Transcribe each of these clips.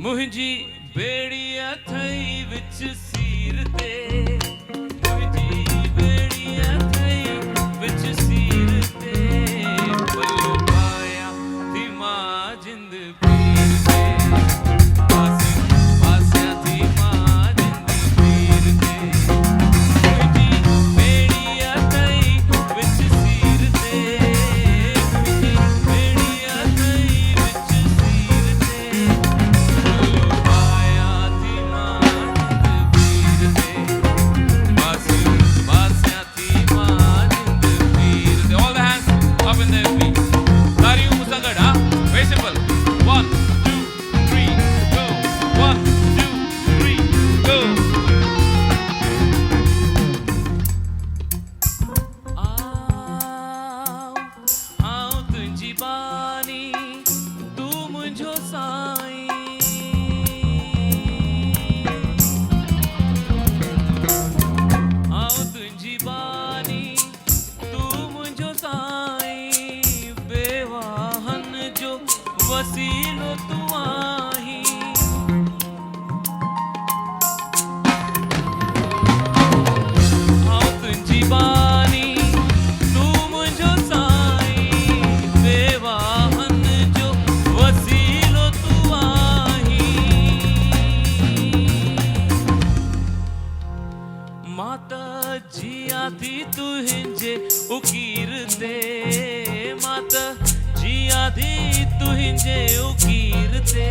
मुंहिंजी बेड़िया थई विच सीर ते, मुंहिंजी बेड़िया थई विच सीर ते, पलो पाया थी मां जिंद पीर ते, पासिया थी मां जिंद पीर ते, मुंहिंजी बेड़िया थई विच सीर ते, मुंहिंजी बेड़िया थई विच सीर ते, पलो पाया थी मां जिंद पीर ते, पासिया थी मां जिंद पीर ते. All the hands up in the feet. तारियूं मूंसां गॾु, हा? Very simple. 1, 2, 3, go. 1, 2, 3, go. आओ तुंहिंजी बानी, तू मुंहिंजो साईं. आओ तुंहिंजी बानी, तू मुंहिंजो साईं, बेवाहन जो वसीलो तू आहीं. आओ तुंहिंजी बानी, तू मुंहिंजो साईं, बेवाहन जो वसीलो तू आहीं. मां त जियां थी तुंहिंजे उकीर ते, मां त जियां थी तुंहिंजे उकीर ते,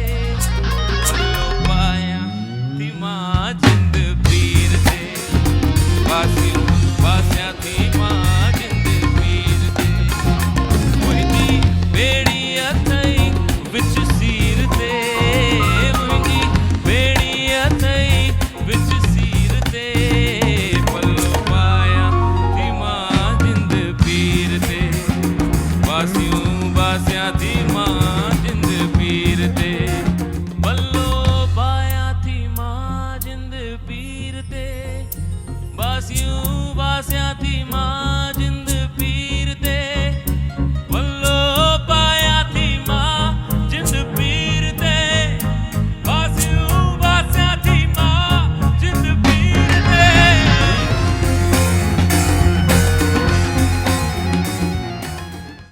पलो पाया थी मां जिंद पीर ते, पासिया थी मां जिंद पीर ते, मुंहिंजी बेड़िया थई विच सीर ते, मुंहिंजी बेड़िया थई विच सीर ते, पलो पाया थी मां जिंद पीर ते, पासिया थी मां जिंद पीर ते, पलो पाया थी मां जिंद पीर ते, पासिया थी मां